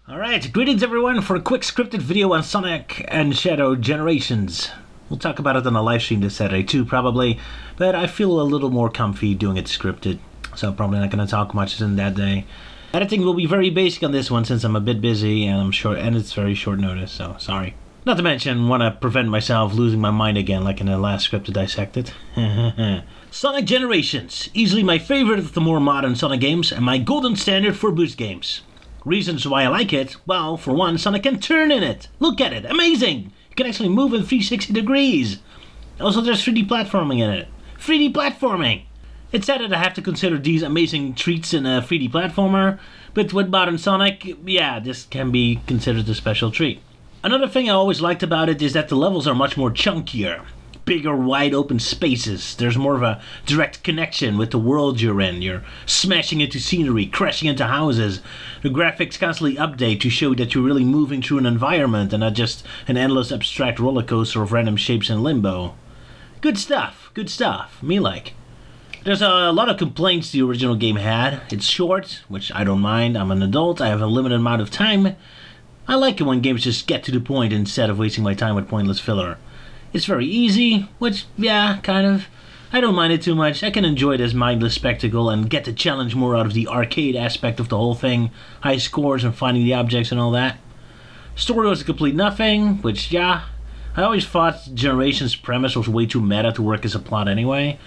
Alright, greetings everyone for a quick scripted video on Sonic and Shadow Generations. We'll talk about it on a live stream this Saturday too, probably, but I feel a little more comfy doing it scripted, so probably not going to talk much in that day. Editing will be very basic on this one since I'm a bit busy and it's very short notice, so sorry. Not to mention, want to prevent myself losing my mind again like in the last script to dissect it. Sonic Generations, easily my favorite of the more modern Sonic games and my golden standard for boost games. Reasons why I like it, well, for one, Sonic can turn in it. Look at it, amazing! You can actually move in 360 degrees. Also, there's 3D platforming in it. 3D platforming! It's sad that I have to consider these amazing treats in a 3D platformer, but with modern Sonic, yeah, this can be considered a special treat. Another thing I always liked about it is that the levels are much more chunkier. Bigger, wide open spaces. There's more of a direct connection with the world you're in. You're smashing into scenery, crashing into houses. The graphics constantly update to show that you're really moving through an environment and not just an endless abstract roller coaster of random shapes in limbo. Good stuff, me like. There's a lot of complaints the original game had. It's short, which I don't mind. I'm an adult, I have a limited amount of time. I like it when games just get to the point instead of wasting my time with pointless filler. It's very easy, which, yeah, kind of. I don't mind it too much. I can enjoy it as mindless spectacle and get the challenge more out of the arcade aspect of the whole thing. High scores and finding the objects and all that. Story was a complete nothing, which, yeah. I always thought Generations' premise was way too meta to work as a plot anyway.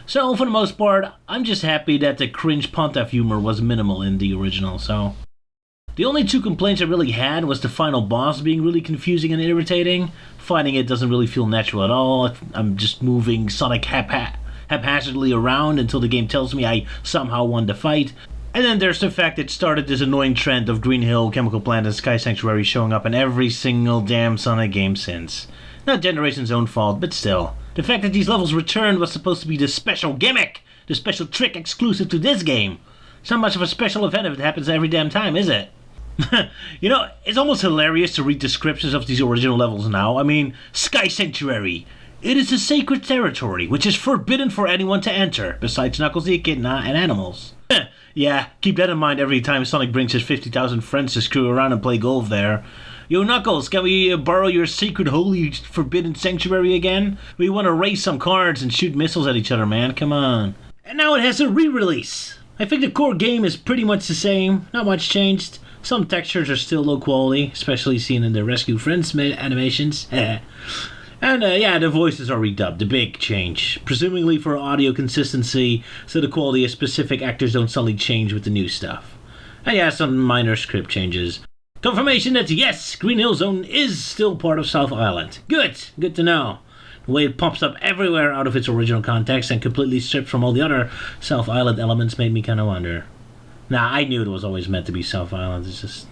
So, for the most part, I'm just happy that the cringe Pontiff humor was minimal in the original, so. The only two complaints I really had was the final boss being really confusing and irritating. Fighting it doesn't really feel natural at all. I'm just moving Sonic haphazardly around until the game tells me I somehow won the fight. And then there's the fact it started this annoying trend of Green Hill, Chemical Plant, and Sky Sanctuary showing up in every single damn Sonic game since. Not Generation's own fault, but still. The fact that these levels returned was supposed to be the special gimmick, the special trick exclusive to this game. It's not much of a special event if it happens every damn time, is it? You know, it's almost hilarious to read descriptions of these original levels now. I mean, Sky Sanctuary. It is a sacred territory, which is forbidden for anyone to enter, besides Knuckles the Echidna and animals. Yeah, keep that in mind every time Sonic brings his 50,000 friends to screw around and play golf there. Yo, Knuckles, can we borrow your sacred, holy, forbidden sanctuary again? We want to race some cards and shoot missiles at each other, man. Come on. And now it has a re-release. I think the core game is pretty much the same. Not much changed. Some textures are still low quality, especially seen in the Rescue Friends animations. And yeah, the voices are redubbed, the big change. Presumably for audio consistency, so the quality of specific actors don't suddenly change with the new stuff. And yeah, some minor script changes. Confirmation that yes, Green Hill Zone is still part of South Island. Good to know. The way it pops up everywhere out of its original context and completely stripped from all the other South Island elements made me kind of wonder. Nah, I knew it was always meant to be South Island, it's just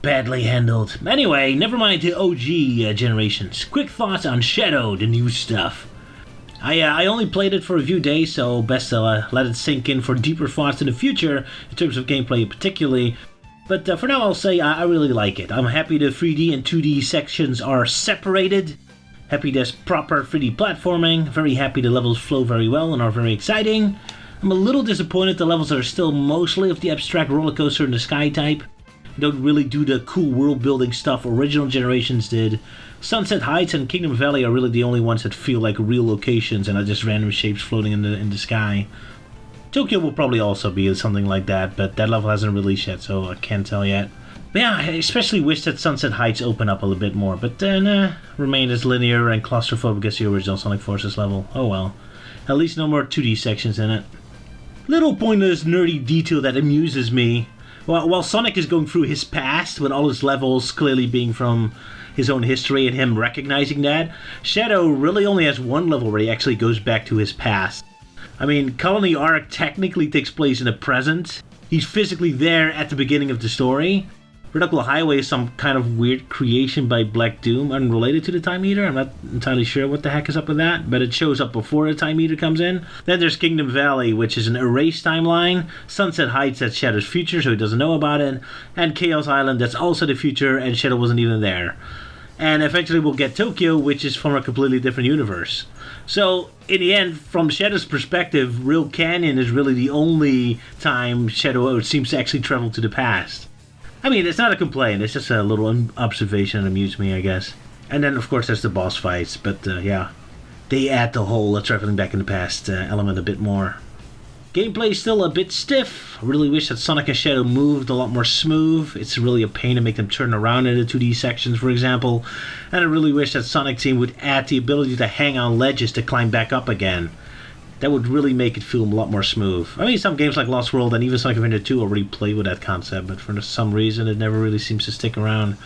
badly handled. Anyway, never mind the OG Generations. Quick thoughts on Shadow, the new stuff. I only played it for a few days, so best to let it sink in for deeper thoughts in the future, in terms of gameplay particularly. But for now I'll say I really like it. I'm happy the 3D and 2D sections are separated. Happy there's proper 3D platforming. Very happy the levels flow very well and are very exciting. I'm a little disappointed the levels are still mostly of the abstract roller coaster in the sky type. Don't really do the cool world building stuff original Generations did. Sunset Heights and Kingdom Valley are really the only ones that feel like real locations and are just random shapes floating in the sky. Tokyo will probably also be something like that, but that level hasn't released yet, so I can't tell yet. But yeah, I especially wish that Sunset Heights open up a little bit more, but remain as linear and claustrophobic as the original Sonic Forces level. Oh well. At least no more 2D sections in it. Little pointless nerdy detail that amuses me. While Sonic is going through his past, with all his levels clearly being from his own history and him recognizing that, Shadow really only has one level where he actually goes back to his past. I mean, Colony Arc technically takes place in the present. He's physically there at the beginning of the story. Vertical Highway is some kind of weird creation by Black Doom, unrelated to the Time Eater. I'm not entirely sure what the heck is up with that, but it shows up before the Time Eater comes in. Then there's Kingdom Valley, which is an erased timeline. Sunset Heights, that's Shadow's future, so he doesn't know about it. And Chaos Island, that's also the future, and Shadow wasn't even there. And eventually we'll get Tokyo, which is from a completely different universe. So, in the end, from Shadow's perspective, Real Canyon is really the only time Shadow seems to actually travel to the past. I mean, it's not a complaint. It's just a little observation that amused me, I guess. And then, of course, there's the boss fights. But, yeah, they add the whole traveling back in the past element a bit more. Gameplay is still a bit stiff. I really wish that Sonic and Shadow moved a lot more smooth. It's really a pain to make them turn around in the 2D sections, for example. And I really wish that Sonic Team would add the ability to hang on ledges to climb back up again. That would really make it feel a lot more smooth. I mean, some games like Lost World and even Sonic Adventure 2 already play with that concept, but for some reason it never really seems to stick around.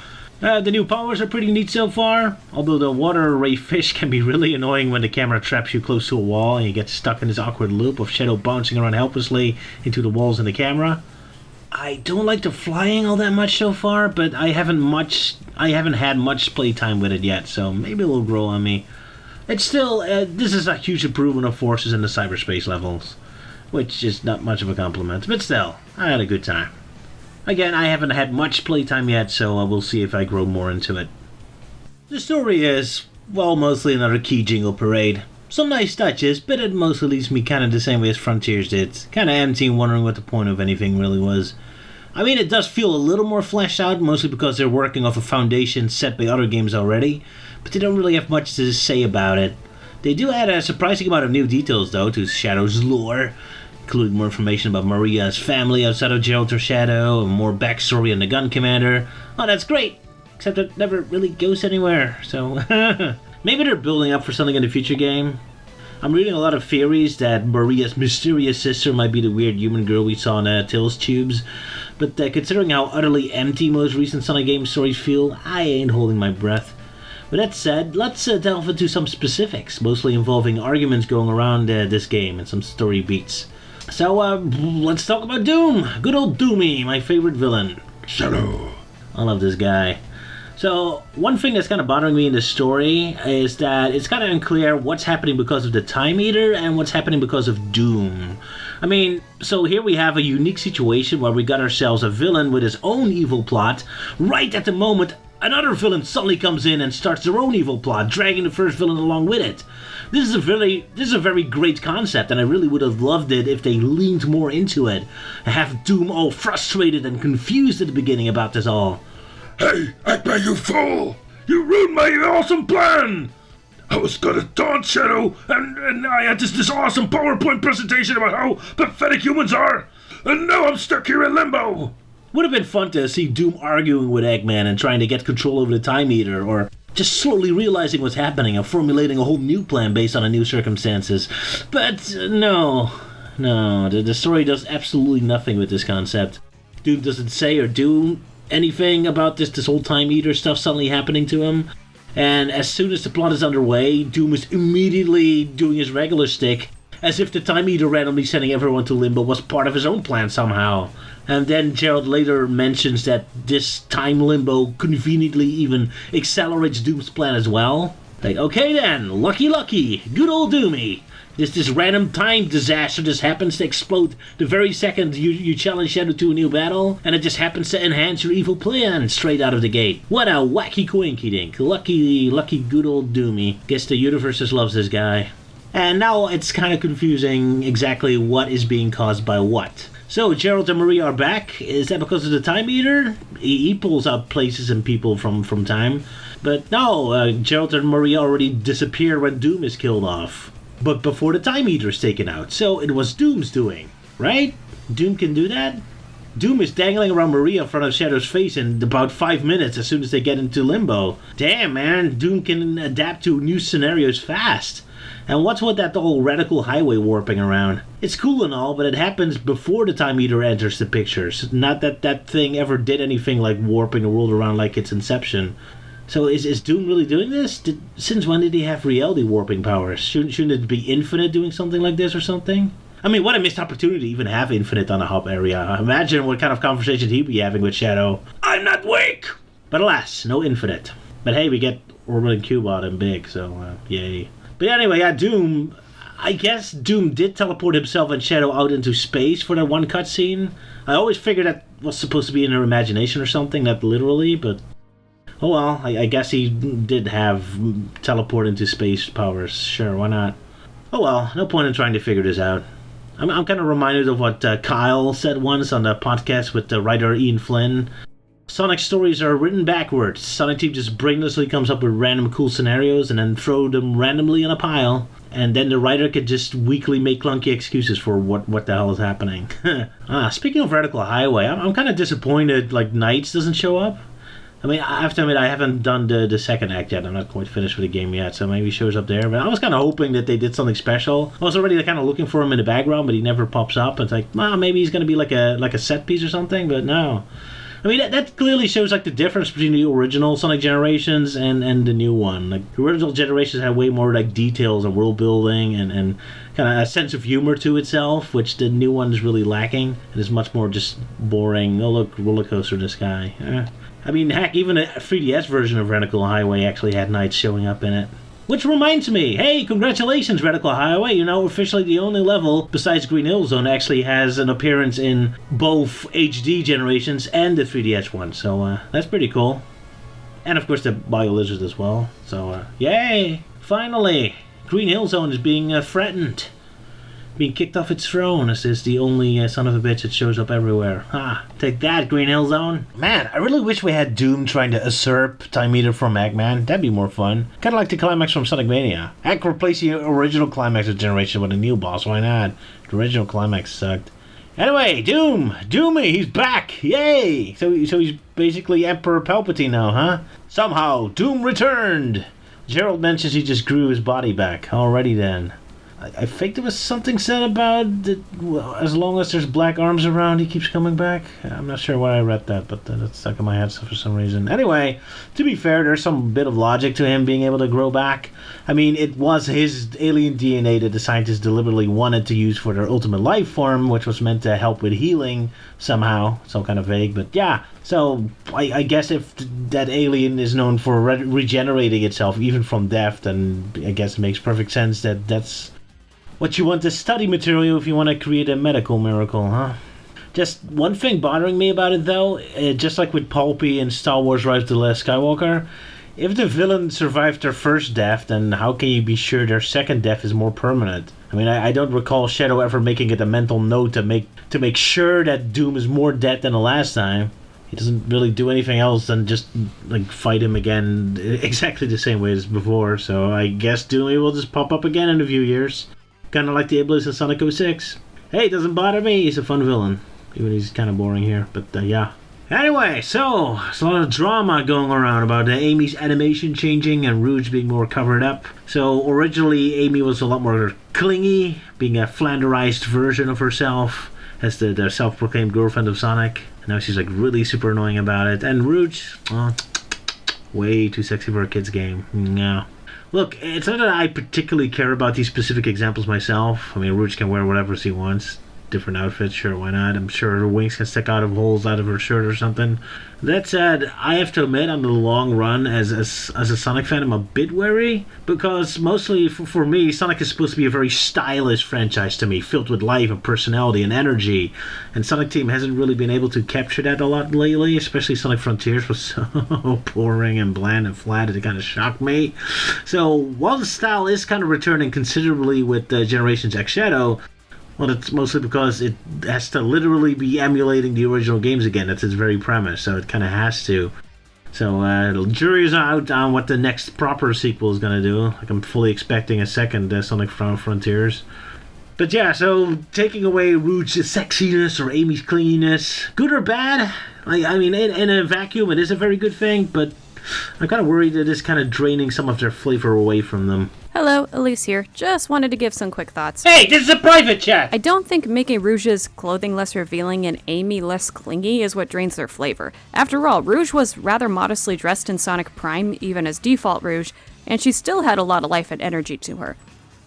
The new powers are pretty neat so far, although the water ray fish can be really annoying when the camera traps you close to a wall and you get stuck in this awkward loop of Shadow bouncing around helplessly into the walls in the camera. I don't like the flying all that much so far, but I haven't had much playtime with it yet, so maybe it will grow on me. It's still, this is a huge improvement of forces in the cyberspace levels, which is not much of a compliment, but still, I had a good time. Again, I haven't had much playtime yet, so we'll see if I grow more into it. The story is, well, mostly another key jingle parade. Some nice touches, but it mostly leaves me kind of the same way as Frontiers did. Kind of empty and wondering what the point of anything really was. I mean, it does feel a little more fleshed out, mostly because they're working off a foundation set by other games already, but they don't really have much to say about it. They do add a surprising amount of new details, though, to Shadow's lore, including more information about Maria's family outside of Gerald or Shadow, and more backstory on the gun commander. Oh, that's great! Except it never really goes anywhere, so maybe they're building up for something in the future game. I'm reading a lot of theories that Maria's mysterious sister might be the weird human girl we saw in Tales Tubes, but considering how utterly empty most recent Sonic game stories feel, I ain't holding my breath. With that said, let's delve into some specifics, mostly involving arguments going around this game and some story beats. So, let's talk about Doom. Good old Doomy, my favorite villain. Shadow. I love this guy. So, one thing that's kind of bothering me in the story is that it's kind of unclear what's happening because of the Time Eater and what's happening because of Doom. I mean, so here we have a unique situation where we got ourselves a villain with his own evil plot. Right at the moment, another villain suddenly comes in and starts their own evil plot, dragging the first villain along with it. This is a very great concept, and I really would have loved it if they leaned more into it and have Doom all frustrated and confused at the beginning about this all. Hey, Eggman, you fool! You ruined my awesome plan! I was gonna taunt Shadow, and I had this awesome PowerPoint presentation about how pathetic humans are, and now I'm stuck here in limbo! Would have been fun to see Doom arguing with Eggman and trying to get control over the Time Eater, or just slowly realizing what's happening and formulating a whole new plan based on the new circumstances. But no, the story does absolutely nothing with this concept. Doom doesn't say or do anything about this whole Time Eater stuff suddenly happening to him. And as soon as the plot is underway, Doom is immediately doing his regular stick, as if the Time Eater randomly sending everyone to Limbo was part of his own plan somehow. And then Gerald later mentions that this time Limbo conveniently even accelerates Doom's plan as well. Like, okay then, lucky, good old Doomy. This random time disaster just happens to explode the very second you challenge Shadow to a new battle, and it just happens to enhance your evil plan straight out of the gate. What a wacky coinky dink. Lucky good old Doomy. Guess the universe just loves this guy. And now it's kind of confusing exactly what is being caused by what. So, Gerald and Maria are back. Is that because of the Time Eater? He pulls out places and people from time. But no, Gerald and Maria already disappear when Doom is killed off. But before the Time Eater is taken out. So it was Doom's doing, right? Doom can do that? Doom is dangling around Maria in front of Shadow's face in about 5 minutes as soon as they get into Limbo. Damn, man, Doom can adapt to new scenarios fast. And what's with that whole radical highway warping around? It's cool and all, but it happens before the Time Eater enters the pictures. Not that that thing ever did anything like warping the world around like its inception. So is Doom really doing this? Since when did he have reality warping powers? Shouldn't it be Infinite doing something like this or something? I mean, what a missed opportunity to even have Infinite on a hub area. Imagine what kind of conversation he'd be having with Shadow. I'm not weak! But alas, no Infinite. But hey, we get Orbital and Cubot and Big, so yay. But anyway, yeah, Doom. I guess Doom did teleport himself and Shadow out into space for that one cutscene. I always figured that was supposed to be in her imagination or something, not literally, but oh well, I guess he did have teleport into space powers. Sure, why not? Oh well, no point in trying to figure this out. I'm kind of reminded of what Kyle said once on the podcast with the writer Ian Flynn. Sonic's stories are written backwards. Sonic Team just brainlessly comes up with random cool scenarios and then throw them randomly in a pile. And then the writer could just weakly make clunky excuses for what the hell is happening. Speaking of Radical Highway, I'm kind of disappointed like Knights doesn't show up. I mean, I have to admit, I haven't done the second act yet. I'm not quite finished with the game yet, so maybe he shows up there. But I was kind of hoping that they did something special. I was already kind of looking for him in the background, but he never pops up. It's like, well, maybe he's going to be like a set piece or something, but no. I mean, that clearly shows like the difference between the original Sonic Generations and the new one. Like, the original Generations had way more like details and world building and kind of a sense of humor to itself, which the new one is really lacking. It is much more just boring. Oh, look, roller coaster in the sky. I mean, heck, even a 3DS version of Radical Highway actually had Knights showing up in it. Which reminds me, hey, congratulations, Radical Highway. You know, officially the only level besides Green Hill Zone actually has an appearance in both HD Generations and the 3DS one. So that's pretty cool. And of course the Bio Lizard as well. So, yay! Finally, Green Hill Zone is being threatened. Being kicked off its throne as is the only son of a bitch that shows up everywhere. Take that, Green Hill Zone. Man, I really wish we had Doom trying to usurp Time Eater from Eggman. That'd be more fun. Kind of like the climax from Sonic Mania. Heck, replace the original climax of Generation with a new boss. Why not? The original climax sucked. Anyway, Doomy, he's back. Yay! So he's basically Emperor Palpatine now, huh? Somehow, Doom returned. Gerald mentions he just grew his body back. Alrighty then. I think there was something said about that, well, as long as there's black arms around, he keeps coming back. I'm not sure why I read that, but that stuck in my head for some reason. Anyway, to be fair, there's some bit of logic to him being able to grow back. I mean, it was his alien DNA that the scientists deliberately wanted to use for their ultimate life form, which was meant to help with healing somehow. So kind of vague, but yeah. So I guess if that alien is known for regenerating itself, even from death, then I guess it makes perfect sense that that's what you want as study material if you want to create a medical miracle, huh? Just one thing bothering me about it, though, just like with Pulpy in Star Wars Rise of the Last Skywalker, if the villain survived their first death, then how can you be sure their second death is more permanent? I mean, I don't recall Shadow ever making it a mental note to make sure that Doom is more dead than the last time. He doesn't really do anything else than just like fight him again exactly the same way as before, so I guess Doomy will just pop up again in a few years. Kind of like the Iblis in Sonic 06. Hey, it doesn't bother me. He's a fun villain. Even he's kind of boring here, but yeah. Anyway, so there's a lot of drama going around about Amy's animation changing and Rouge being more covered up. So originally, Amy was a lot more clingy, being a flanderized version of herself as the self-proclaimed girlfriend of Sonic. And now she's like really super annoying about it. And Rouge, way too sexy for a kid's game. Yeah. Look, it's not that I particularly care about these specific examples myself. I mean, Rouge can wear whatever he wants. Different outfits, sure, why not? I'm sure her wings can stick out of holes out of her shirt or something. That said, I have to admit, on the long run, as a Sonic fan, I'm a bit wary. Because mostly, for me, Sonic is supposed to be a very stylish franchise to me, filled with life and personality and energy. And Sonic Team hasn't really been able to capture that a lot lately, especially Sonic Frontiers was so boring and bland and flat, it kind of shocked me. So, while the style is kind of returning considerably with Generations X Shadow, well, it's mostly because it has to literally be emulating the original games again. That's its very premise, so it kind of has to. So, the jury's out on what the next proper sequel is going to do. Like, I'm fully expecting a second Sonic Frontiers. But yeah, so taking away Rouge's sexiness or Amy's clinginess, good or bad? I mean, in a vacuum, it is a very good thing, but I'm kind of worried that it's kind of draining some of their flavor away from them. Hello, Elise here. Just wanted to give some quick thoughts. Hey, this is a private chat! I don't think making Rouge's clothing less revealing and Amy less clingy is what drains their flavor. After all, Rouge was rather modestly dressed in Sonic Prime, even as default Rouge, and she still had a lot of life and energy to her.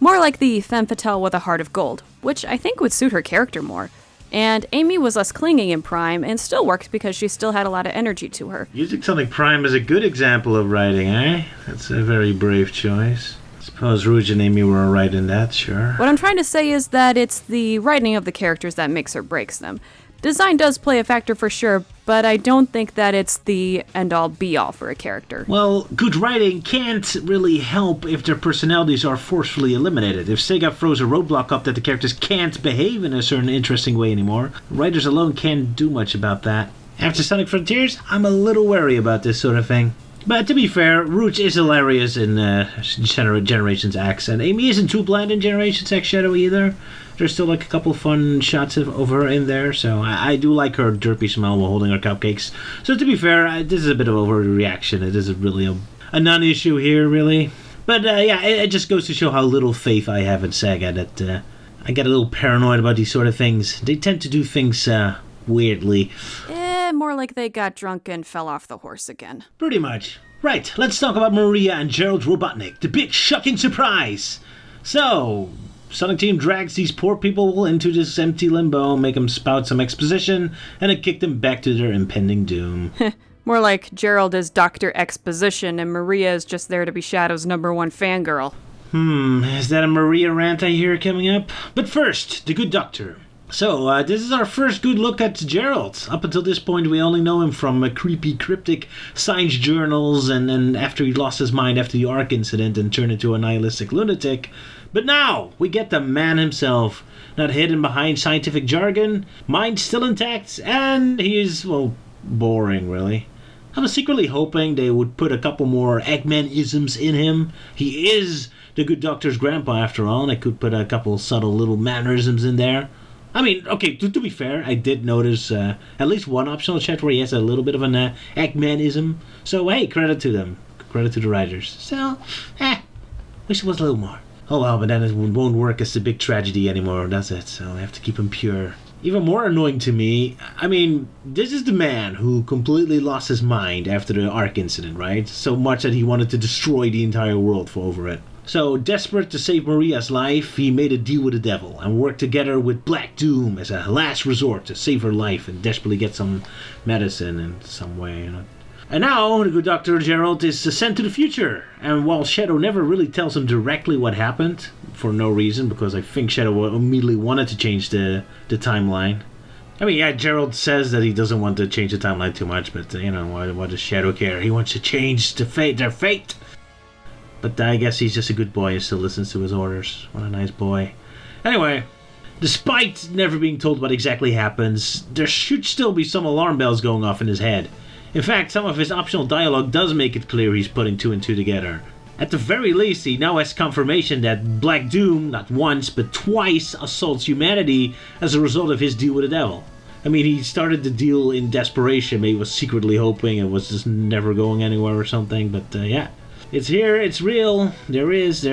More like the femme fatale with a heart of gold, which I think would suit her character more. And Amy was less clingy in Prime, and still worked because she still had a lot of energy to her. Using Sonic Prime is a good example of writing, eh? That's a very brave choice. Suppose Rouge and Amy were right in that, sure. What I'm trying to say is that it's the writing of the characters that makes or breaks them. Design does play a factor for sure, but I don't think that it's the end-all be-all for a character. Well, good writing can't really help if their personalities are forcefully eliminated. If Sega throws a roadblock up that the characters can't behave in a certain interesting way anymore, writers alone can't do much about that. After Sonic Frontiers, I'm a little wary about this sort of thing. But to be fair, Rouge is hilarious in Generations X, and Amy isn't too bland in Generations X Shadow either. There's still like a couple fun shots of her in there, so I do like her derpy smell while holding her cupcakes. So to be fair, this is a bit of overreaction. It isn't really a non-issue here, really. But yeah, it just goes to show how little faith I have in Sega, that I get a little paranoid about these sort of things. They tend to do things weirdly. More like they got drunk and fell off the horse again. Pretty much. Right, let's talk about Maria and Gerald Robotnik, the big shocking surprise. So, Sonic Team drags these poor people into this empty limbo, make them spout some exposition, and it kicked them back to their impending doom. More like Gerald is Dr. Exposition and Maria is just there to be Shadow's #1 fangirl. Is that a Maria rant I hear coming up? But first, the good doctor. So, this is our first good look at Gerald. Up until this point, we only know him from creepy, cryptic science journals and after he lost his mind after the Ark incident and turned into a nihilistic lunatic. But now, we get the man himself. Not hidden behind scientific jargon, mind still intact, and he is, well, boring, really. I was secretly hoping they would put a couple more Eggman-isms in him. He is the good doctor's grandpa, after all, and I could put a couple subtle little mannerisms in there. I mean, okay, to be fair, I did notice at least one optional chat where he has a little bit of an Eggman-ism. So, hey, credit to them. Credit to the writers. So, wish it was a little more. Oh well, but then it won't work as the big tragedy anymore, does it? So I have to keep him pure. Even more annoying to me, I mean, this is the man who completely lost his mind after the Ark incident, right? So much that he wanted to destroy the entire world over it. So, desperate to save Maria's life, he made a deal with the devil and worked together with Black Doom as a last resort to save her life and desperately get some medicine in some way, you know. And now, the good Dr. Gerald is sent to the future, and while Shadow never really tells him directly what happened, for no reason, because I think Shadow immediately wanted to change the timeline. I mean, yeah, Gerald says that he doesn't want to change the timeline too much, but, you know, what does Shadow care? He wants to change their fate. But I guess he's just a good boy and still listens to his orders. What a nice boy. Anyway, despite never being told what exactly happens, there should still be some alarm bells going off in his head. In fact, some of his optional dialogue does make it clear he's putting two and two together. At the very least, he now has confirmation that Black Doom, not once, but twice assaults humanity as a result of his deal with the devil. I mean, he started the deal in desperation. Maybe he was secretly hoping it was just never going anywhere or something, but yeah. It's here, it's real. There's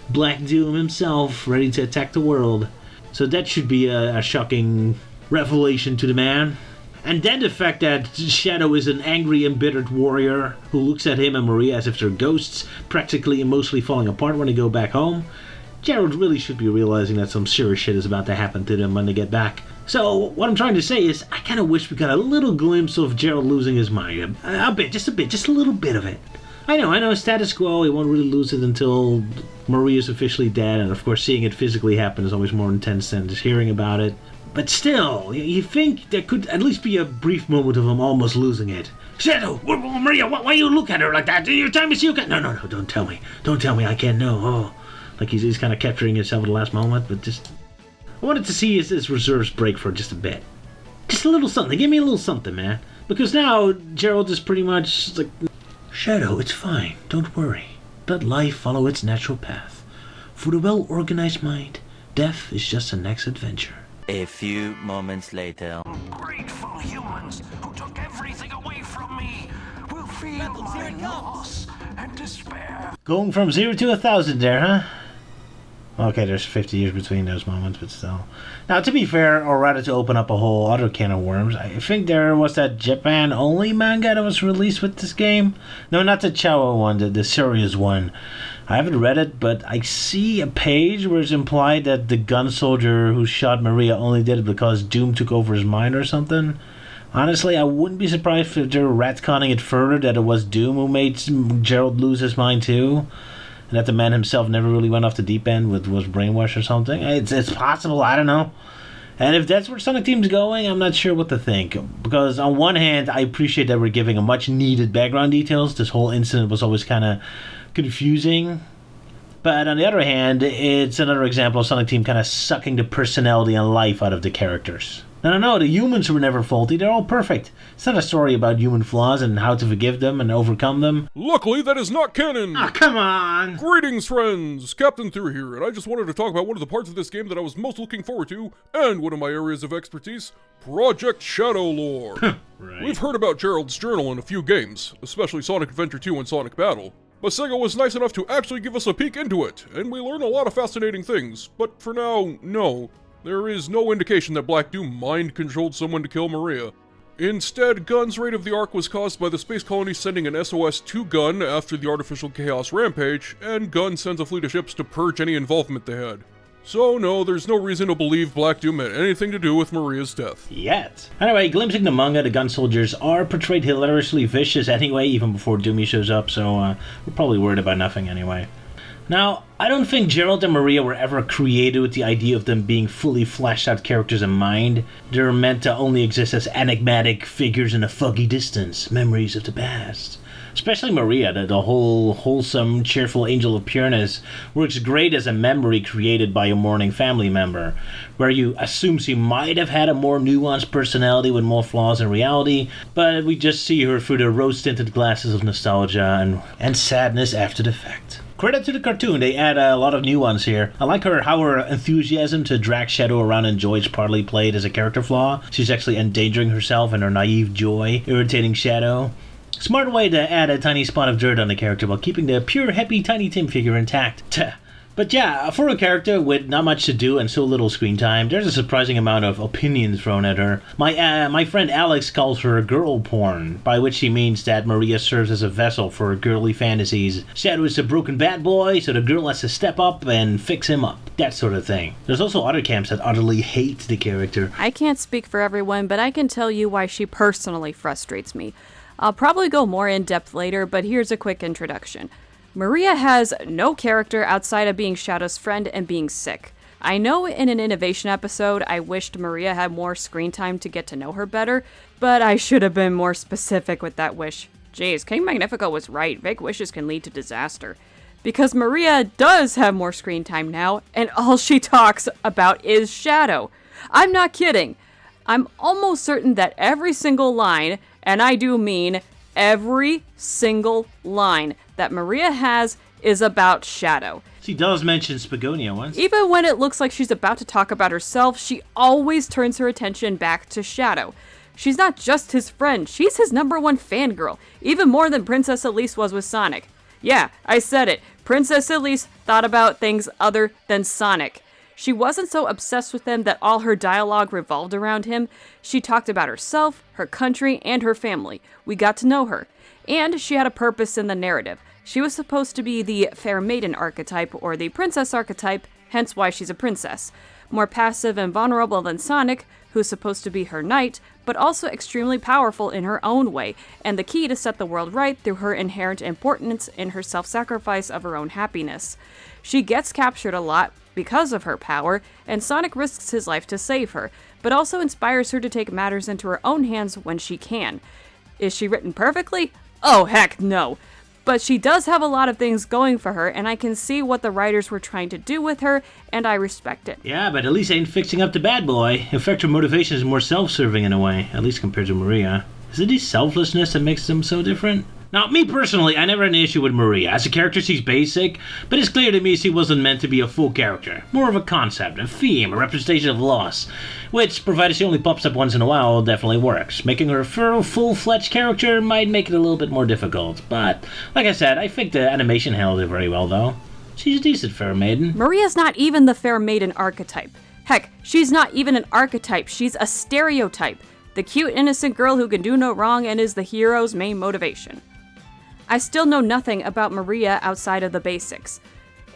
Black Doom himself, ready to attack the world. So that should be a shocking revelation to the man. And then the fact that Shadow is an angry, embittered warrior who looks at him and Maria as if they're ghosts, practically and mostly falling apart when they go back home. Gerald really should be realizing that some serious shit is about to happen to them when they get back. So, what I'm trying to say is, I kind of wish we got a little glimpse of Gerald losing his mind. Just a little bit of it. I know, status quo, he won't really lose it until Maria's officially dead, and of course seeing it physically happen is always more intense than just hearing about it. But still, you think there could at least be a brief moment of him almost losing it. Shadow! Maria, why you look at her like that? Your time is you can... No, don't tell me. Don't tell me, I can't know. Oh, like he's kind of capturing himself at the last moment, but just... I wanted to see his reserves break for just a bit. Just a little something, give me a little something, man. Because now, Gerald is pretty much like... Shadow, it's fine, don't worry. Let life follow its natural path. For the well-organized mind, death is just the next adventure. A few moments later. Ungrateful humans who took everything away from me will feel my loss and despair. Going from 0 to 1,000 there, huh? Okay, there's 50 years between those moments, but still. Now, to be fair, or rather to open up a whole other can of worms, I think there was that Japan-only manga that was released with this game. No, not the Chawa one, the serious one. I haven't read it, but I see a page where it's implied that the gun soldier who shot Maria only did it because Doom took over his mind or something. Honestly, I wouldn't be surprised if they're retconning it further that it was Doom who made Gerald lose his mind too. And that the man himself never really went off the deep end, was brainwashed or something. It's possible, I don't know. And if that's where Sonic Team's going, I'm not sure what to think. Because on one hand, I appreciate that we're giving a much needed background details. This whole incident was always kind of confusing. But on the other hand, it's another example of Sonic Team kind of sucking the personality and life out of the characters. No, the humans were never faulty. They're all perfect. It's not a story about human flaws and how to forgive them and overcome them. Luckily, that is not canon! Ah, come on! Greetings, friends! Captain Through here, and I just wanted to talk about one of the parts of this game that I was most looking forward to, and one of my areas of expertise, Project Shadow Lore. Right. We've heard about Gerald's journal in a few games, especially Sonic Adventure 2 and Sonic Battle. But Sega was nice enough to actually give us a peek into it, and we learned a lot of fascinating things. But for now, no. There is no indication that Black Doom mind-controlled someone to kill Maria. Instead, Gun's raid of the Ark was caused by the space colony sending an SOS to Gun after the artificial chaos rampage, and Gun sends a fleet of ships to purge any involvement they had. So no, there's no reason to believe Black Doom had anything to do with Maria's death. Yet. Anyway, glimpsing the manga, the gun soldiers are portrayed hilariously vicious anyway, even before Doomy shows up, so we're probably worried about nothing anyway. Now, I don't think Gerald and Maria were ever created with the idea of them being fully fleshed out characters in mind. They're meant to only exist as enigmatic figures in a foggy distance, memories of the past. Especially Maria, the whole wholesome, cheerful angel of pureness, works great as a memory created by a mourning family member, where you assume she might have had a more nuanced personality with more flaws in reality, but we just see her through the rose-tinted glasses of nostalgia and sadness after the fact. Credit to the cartoon, they add a lot of nuance here. I like how her enthusiasm to drag Shadow around and joy is partly played as a character flaw. She's actually endangering herself and her naive joy, irritating Shadow. Smart way to add a tiny spot of dirt on the character while keeping the pure, happy Tiny Tim figure intact. But yeah, for a character with not much to do and so little screen time, there's a surprising amount of opinions thrown at her. My friend Alex calls her girl porn, by which he means that Maria serves as a vessel for girly fantasies. Shadow is a broken bad boy, so the girl has to step up and fix him up. That sort of thing. There's also other camps that utterly hate the character. I can't speak for everyone, but I can tell you why she personally frustrates me. I'll probably go more in depth later, but here's a quick introduction. Maria has no character outside of being Shadow's friend and being sick. I know in an innovation episode I wished Maria had more screen time to get to know her better, but I should have been more specific with that wish. Jeez, King Magnifico was right, vague wishes can lead to disaster. Because Maria does have more screen time now, and all she talks about is Shadow. I'm not kidding. I'm almost certain that every single line, and I do mean every single line that Maria has is about Shadow. She does mention Spagonia once. Even when it looks like she's about to talk about herself, she always turns her attention back to Shadow. She's not just his friend, she's his #1 fangirl, even more than Princess Elise was with Sonic. Yeah, I said it. Princess Elise thought about things other than Sonic. She wasn't so obsessed with him that all her dialogue revolved around him. She talked about herself, her country, and her family. We got to know her. And she had a purpose in the narrative. She was supposed to be the fair maiden archetype, or the princess archetype, hence why she's a princess. More passive and vulnerable than Sonic, who's supposed to be her knight, but also extremely powerful in her own way, and the key to set the world right through her inherent importance in her self-sacrifice of her own happiness. She gets captured a lot because of her power, and Sonic risks his life to save her, but also inspires her to take matters into her own hands when she can. Is she written perfectly? Oh, heck no. But she does have a lot of things going for her, and I can see what the writers were trying to do with her, and I respect it. Yeah, but Elise ain't fixing up the bad boy. In fact, her motivation is more self-serving in a way, at least compared to Maria. Is it his selflessness that makes them so different? Now, me personally, I never had an issue with Maria. As a character, she's basic, but it's clear to me she wasn't meant to be a full character. More of a concept, a theme, a representation of loss, which, provided she only pops up once in a while, definitely works. Making her a full-fledged character might make it a little bit more difficult, but, like I said, I think the animation handled it very well, though. She's a decent fair maiden. Maria's not even the fair maiden archetype. Heck, she's not even an archetype, she's a stereotype. The cute, innocent girl who can do no wrong and is the hero's main motivation. I still know nothing about Maria outside of the basics.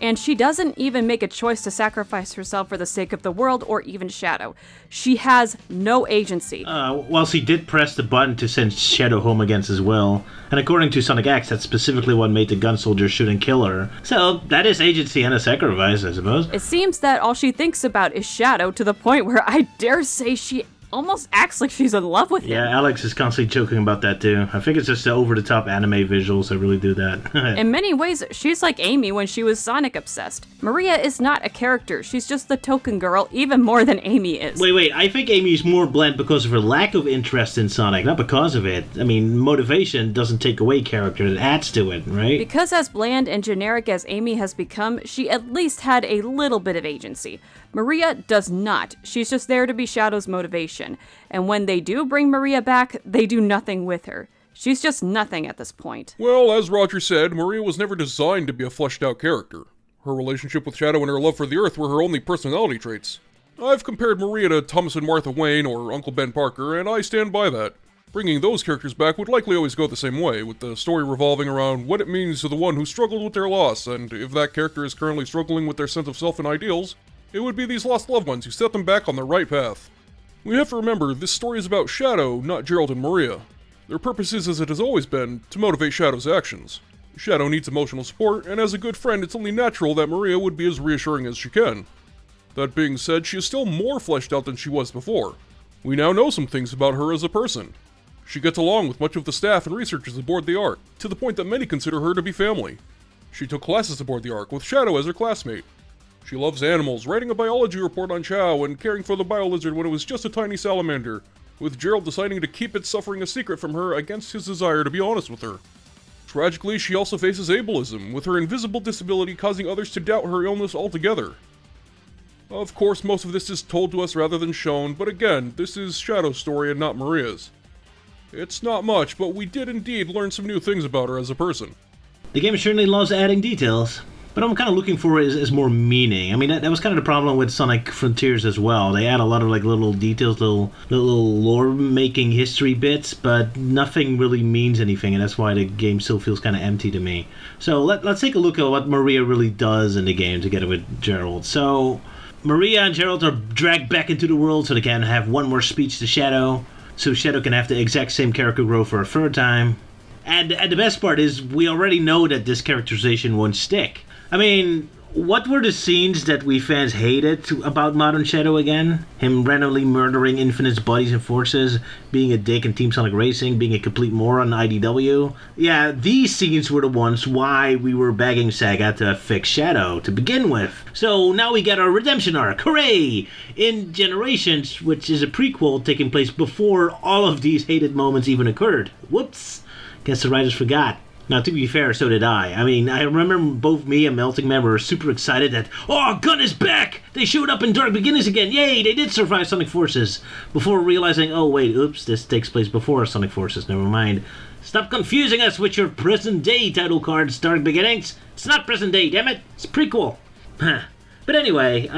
And she doesn't even make a choice to sacrifice herself for the sake of the world or even Shadow. She has no agency. Well, she did press the button to send Shadow home against his will. And according to Sonic X, that's specifically what made the gun soldier shoot and kill her. So, that is agency and a sacrifice, I suppose. It seems that all she thinks about is Shadow, to the point where I dare say she almost acts like she's in love with him. Yeah, Alex is constantly joking about that too. I think it's just the over-the-top anime visuals that really do that. In many ways, she's like Amy when she was Sonic obsessed. Maria is not a character, she's just the token girl even more than Amy is. Wait, I think Amy's more bland because of her lack of interest in Sonic, not because of it. I mean, motivation doesn't take away character, it adds to it, right? Because as bland and generic as Amy has become, she at least had a little bit of agency. Maria does not. She's just there to be Shadow's motivation. And when they do bring Maria back, they do nothing with her. She's just nothing at this point. Well, as Roger said, Maria was never designed to be a fleshed out character. Her relationship with Shadow and her love for the Earth were her only personality traits. I've compared Maria to Thomas and Martha Wayne or Uncle Ben Parker, and I stand by that. Bringing those characters back would likely always go the same way, with the story revolving around what it means to the one who struggled with their loss, and if that character is currently struggling with their sense of self and ideals, it would be these lost loved ones who set them back on the right path. We have to remember, this story is about Shadow, not Gerald and Maria. Their purpose is, as it has always been, to motivate Shadow's actions. Shadow needs emotional support, and as a good friend, it's only natural that Maria would be as reassuring as she can. That being said, she is still more fleshed out than she was before. We now know some things about her as a person. She gets along with much of the staff and researchers aboard the Ark, to the point that many consider her to be family. She took classes aboard the Ark, with Shadow as her classmate. She loves animals, writing a biology report on Chow and caring for the biolizard when it was just a tiny salamander, with Gerald deciding to keep its suffering a secret from her against his desire to be honest with her. Tragically, she also faces ableism, with her invisible disability causing others to doubt her illness altogether. Of course, most of this is told to us rather than shown, but again, this is Shadow's story and not Maria's. It's not much, but we did indeed learn some new things about her as a person. The game certainly loves adding details, but I'm kind of looking for it as more meaning. I mean, that was kind of the problem with Sonic Frontiers as well. They add a lot of like little details, little lore-making history bits, but nothing really means anything, and that's why the game still feels kind of empty to me. So let's take a look at what Maria really does in the game together with Gerald. So Maria and Gerald are dragged back into the world so they can have one more speech to Shadow, so Shadow can have the exact same character growth for a third time. And the best part is, we already know that this characterization won't stick. I mean, what were the scenes that we fans hated about Modern Shadow again? Him randomly murdering Infinite's bodies and forces, being a dick in Team Sonic Racing, being a complete moron in IDW. Yeah, these scenes were the ones why we were begging Sega to fix Shadow to begin with. So now we get our redemption arc, hooray! In Generations, which is a prequel taking place before all of these hated moments even occurred. Whoops! Guess the writers forgot. Now, to be fair, so did I. I mean, I remember both me and Melting Man were super excited that, oh, Gun is back! They showed up in Dark Beginnings again! Yay! They did survive Sonic Forces! Before realizing, oh wait, oops, this takes place before Sonic Forces, never mind. Stop confusing us with your present-day title cards, Dark Beginnings! It's not present-day, damn it! It's prequel! But anyway,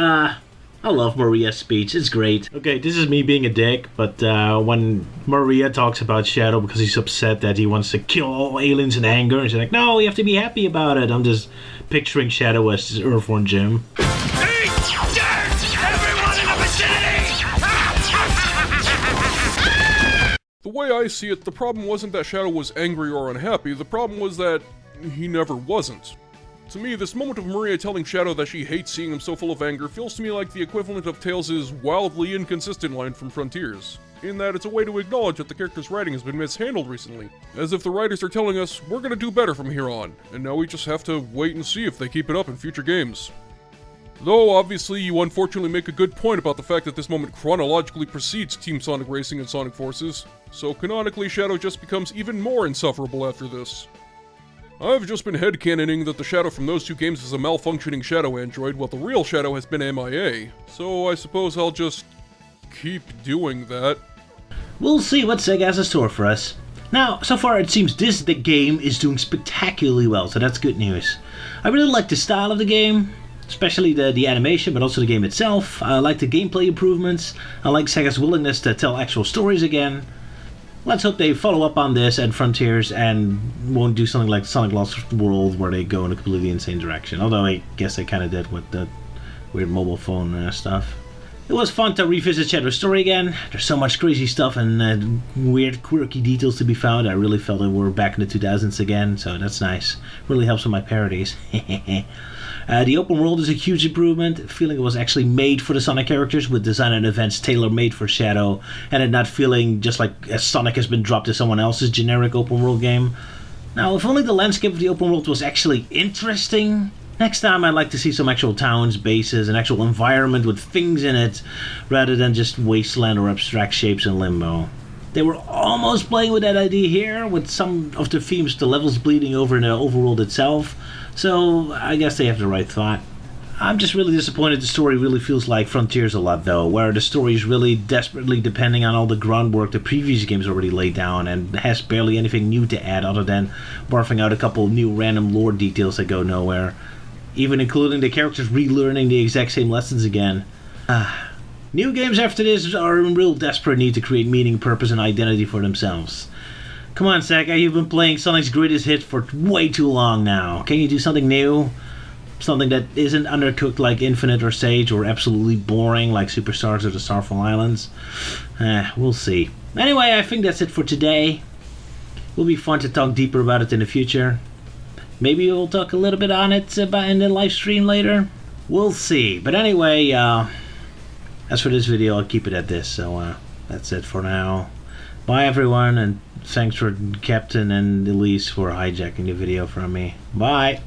I love Maria's speech, it's great. Okay, this is me being a dick, but when Maria talks about Shadow because he's upset that he wants to kill all aliens in anger, and she's like, no, you have to be happy about it. I'm just picturing Shadow as Earthworm Jim. Eat dirt! Everyone in the vicinity! The way I see it, the problem wasn't that Shadow was angry or unhappy, the problem was that he never wasn't. To me, this moment of Maria telling Shadow that she hates seeing him so full of anger feels to me like the equivalent of Tails' wildly inconsistent line from Frontiers, in that it's a way to acknowledge that the character's writing has been mishandled recently, as if the writers are telling us, we're gonna do better from here on, and now we just have to wait and see if they keep it up in future games. Though, obviously, you unfortunately make a good point about the fact that this moment chronologically precedes Team Sonic Racing and Sonic Forces, so canonically Shadow just becomes even more insufferable after this. I've just been headcanoning that the Shadow from those two games is a malfunctioning Shadow android, while the real Shadow has been MIA, so I suppose I'll just keep doing that. We'll see what Sega has in store for us. Now, so far it seems the game is doing spectacularly well, so that's good news. I really like the style of the game, especially the animation, but also the game itself. I like the gameplay improvements. I like Sega's willingness to tell actual stories again. Let's hope they follow up on this at Frontiers and won't do something like Sonic Lost World where they go in a completely insane direction. Although I guess they kind of did with the weird mobile phone stuff. It was fun to revisit Shadow's story again. There's so much crazy stuff and weird quirky details to be found. I really felt that we're back in the 2000s again, so that's nice. Really helps with my parodies. The open world is a huge improvement, feeling it was actually made for the Sonic characters, with design and events tailor-made for Shadow, and it not feeling just like Sonic has been dropped to someone else's generic open world game. Now, if only the landscape of the open world was actually interesting. Next time I'd like to see some actual towns, bases, an actual environment with things in it, rather than just wasteland or abstract shapes in limbo. They were almost playing with that idea here, with some of the themes the levels bleeding over in the overworld itself, so I guess they have the right thought. I'm just really disappointed the story really feels like Frontiers a lot though, where the story is really desperately depending on all the groundwork the previous games already laid down and has barely anything new to add other than barfing out a couple new random lore details that go nowhere, even including the characters relearning the exact same lessons again. New games after this are in real desperate need to create meaning, purpose, and identity for themselves. Come on, Sega, you've been playing Sonic's greatest hit for way too long now. Can you do something new? Something that isn't undercooked like Infinite or Sage, or absolutely boring like Superstars or the Starfall Islands? We'll see. Anyway, I think that's it for today. Will be fun to talk deeper about it in the future. Maybe we'll talk a little bit on it in the live stream later. We'll see. But anyway, as for this video, I'll keep it at this. So that's it for now. Bye everyone, and thanks for Captain and Elise for hijacking the video from me. Bye!